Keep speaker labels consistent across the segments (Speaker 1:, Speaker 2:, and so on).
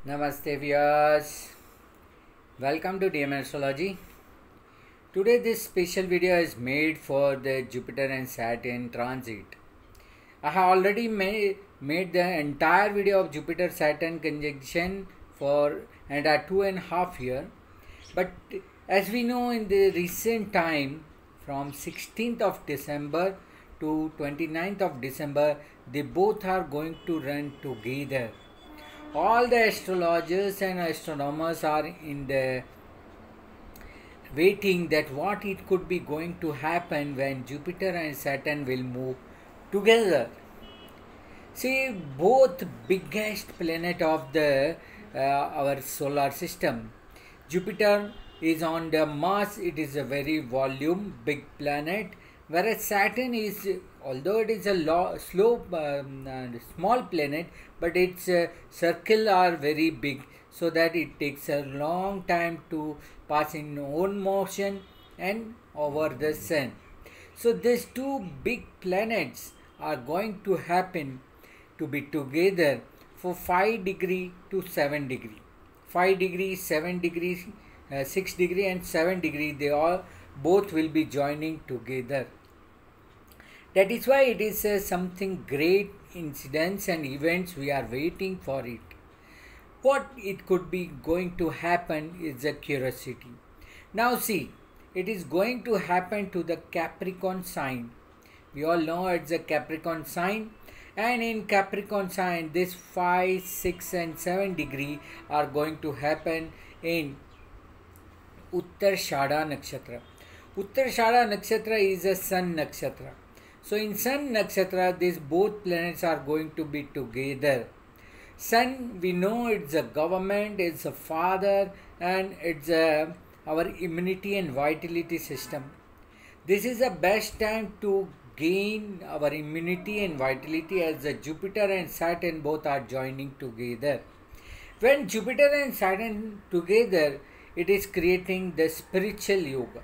Speaker 1: Namaste viewers, welcome to DM Astrology. Today this special video is made for the Jupiter and Saturn transit. I have already made the entire video of Jupiter Saturn conjunction for entire 2.5 years. But as we know, in the recent time from 16th of December to 29th of December, they both are going to run together. All the astrologers and astronomers are in the waiting that what it could be going to happen when Jupiter and Saturn will move together. See, both biggest planet of the our solar system. Jupiter is on the Mars. It is a very volume big planet, whereas Saturn is, although it is a small planet, but its circle are very big, so that it takes a long time to pass in own motion and over the sun. So these two big planets are going to happen to be together for 5 degree to 7 degree. 5 degree, 7 degree, 6 degree and 7 degree, they all both will be joining together. That is why it is something great incidents and events we are waiting for it. What it could be going to happen is a curiosity. Now see, it is going to happen to the Capricorn sign. We all know it's a Capricorn sign, and in Capricorn sign this 5, 6 and 7 degree are going to happen in Uttarshada Nakshatra. Uttarshada Nakshatra is a Sun Nakshatra. So in Sun Nakshatra, these both planets are going to be together. Sun, we know it's a government, it's a father, and it's our immunity and vitality system. This is the best time to gain our immunity and vitality as the Jupiter and Saturn both are joining together. When Jupiter and Saturn together, it is creating the spiritual yoga.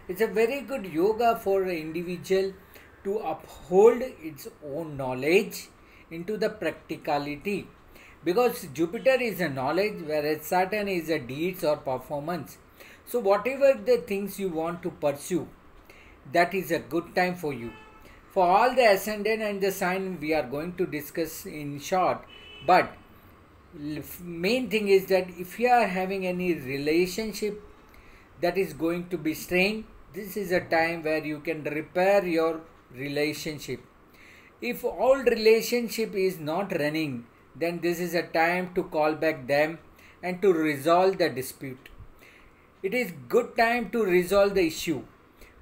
Speaker 1: It's a very good yoga for an individual to uphold its own knowledge into the practicality, because Jupiter is a knowledge, whereas Saturn is a deeds or performance. So whatever the things you want to pursue, that is a good time for you. For all the ascendant and the sign we are going to discuss in short, but main thing is that if you are having any relationship that is going to be strained, this is a time where you can repair your relationship. If old relationship is not running, then this is a time to call back them and to resolve the dispute. It is good time to resolve the issue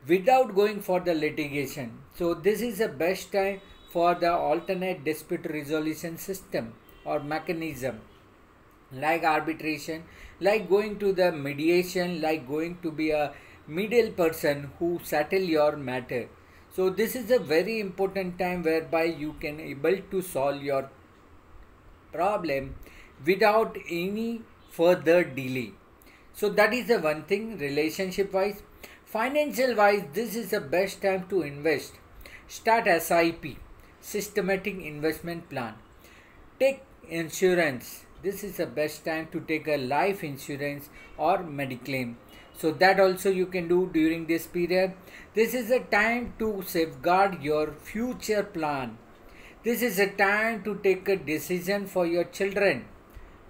Speaker 1: without going for the litigation. So this is the best time for the alternate dispute resolution system or mechanism, like arbitration, like going to the mediation, like going to be a middle person who settle your matter. So this is a very important time whereby you can able to solve your problem without any further delay. So that is the one thing relationship wise. Financial wise, this is the best time to invest. Start SIP, systematic investment plan. Take insurance. This is the best time to take a life insurance or mediclaim. So that also you can do during this period. This is a time to safeguard your future plan. This is a time to take a decision for your children,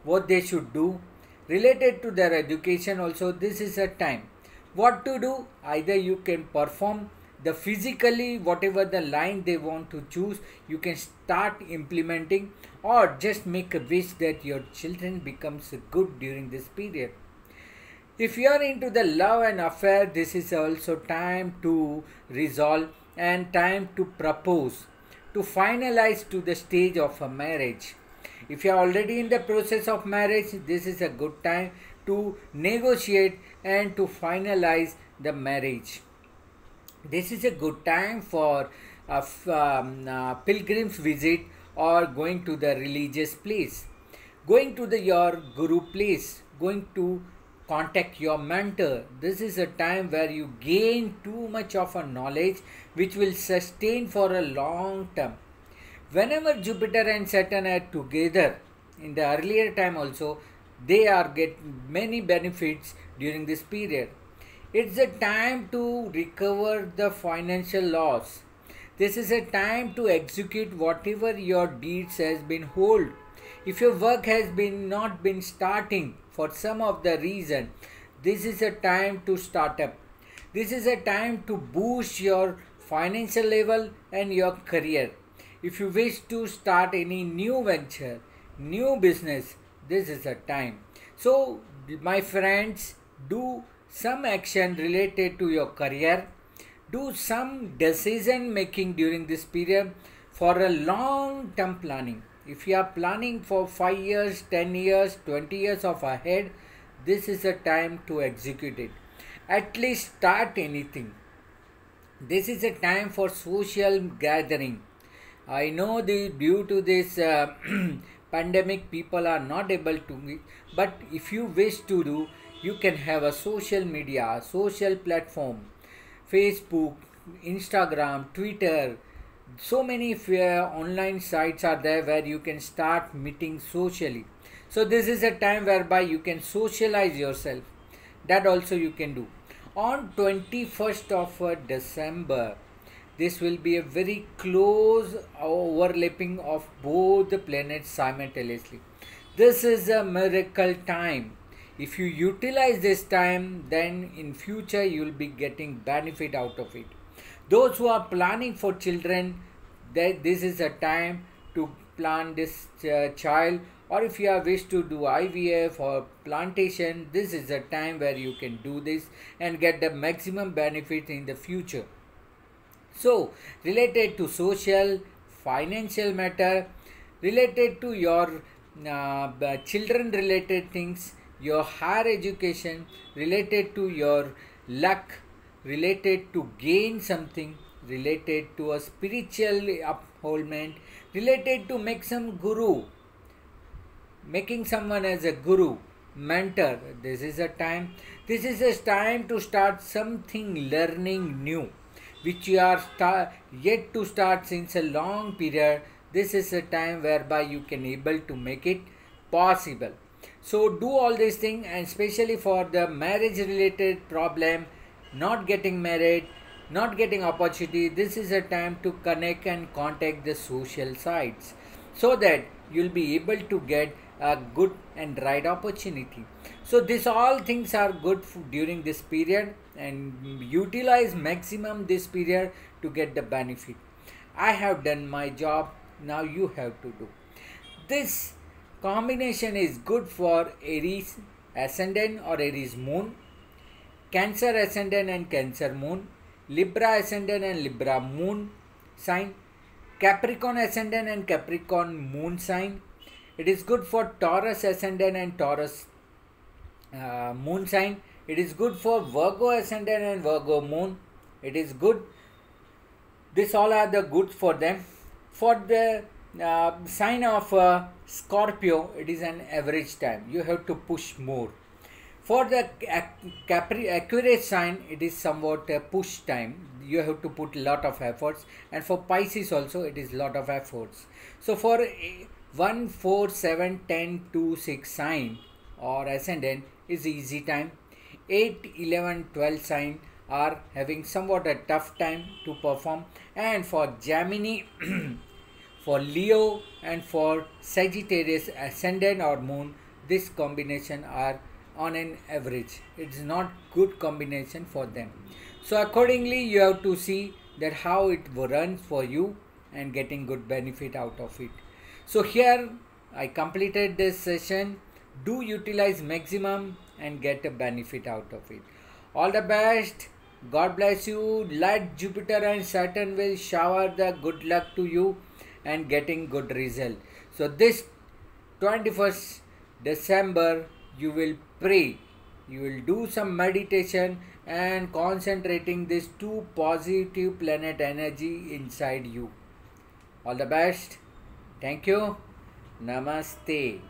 Speaker 1: what they should do. Related to their education also, this is a time. What to do? Either you can perform the physically whatever the line they want to choose, you can start implementing, or just make a wish that your children becomes good during this period. If you are into the love and affair, this is also time to resolve and time to propose, to finalize to the stage of a marriage. If you are already in the process of marriage, this is a good time to negotiate and to finalize the marriage. This is a good time for a pilgrim's visit or going to the religious place, going to your guru place, going to contact your mentor. This is a time where you gain too much of a knowledge which will sustain for a long term. Whenever Jupiter and Saturn are together, in the earlier time also, they are get many benefits during this period. It's a time to recover the financial loss. This is a time to execute whatever your deeds has been hold. If your work has been not been starting for some of the reason, this is a time to start up. This is a time to boost your financial level and your career. If you wish to start any new venture, new business, this is a time. So, my friends, do some action related to your career. Do some decision making during this period for a long term planning. If you are planning for 5 years, 10 years, 20 years of ahead, this is a time to execute it. At least start anything. This is a time for social gathering. I know due to this pandemic, people are not able to meet, but if you wish to do, you can have a social media, social platform, Facebook, Instagram, Twitter. So many online sites are there where you can start meeting socially. So this is a time whereby you can socialize yourself. That also you can do. On 21st of December, this will be a very close overlapping of both the planets simultaneously. This is a miracle time. If you utilize this time, then in future you will be getting benefit out of it. Those who are planning for children, that this is a time to plan this child, or if you are wish to do IVF or plantation, this is a time where you can do this and get the maximum benefit in the future. So, related to social, financial matter, related to your children related things, your higher education, related to your luck, related to gain something, related to a spiritual upholdment, related to make some guru, making someone as a guru, mentor. This is a time. This is a time to start something learning new, which you are yet to start since a long period. This is a time whereby you can able to make it possible. So do all these things, and especially for the marriage related problem, not getting married, not getting opportunity, this is a time to connect and contact the social sites so that you'll be able to get a good and right opportunity. So these all things are good during this period, and utilize maximum this period to get the benefit. I have done my job, now you have to do. This combination is good for Aries ascendant or Aries moon, Cancer ascendant and Cancer moon, Libra ascendant and Libra moon sign, Capricorn ascendant and Capricorn moon sign. It is good for Taurus ascendant and Taurus moon sign. It is good for Virgo ascendant and Virgo moon. It is good. This all are the good for them. For the sign of Scorpio, it is an average time. You have to push more. For the Aquarius sign, it is somewhat a push time. You have to put lot of efforts. And for Pisces also, it is lot of efforts. So for 1, 4, 7, 10, 2, 6 sign or ascendant is easy time. 8, 11, 12 sign are having somewhat a tough time to perform. And for Gemini, for Leo and for Sagittarius ascendant or moon, this combination are on an average. It is not good combination for them. So accordingly you have to see that how it runs for you and getting good benefit out of it. So here I completed this session. Do utilize maximum and get a benefit out of it. All the best. God bless you. Let Jupiter and Saturn will shower the good luck to you and getting good result. So this 21st December you will pray, you will do some meditation and concentrating this 2 positive planet energy inside you. All the best. Thank you. Namaste.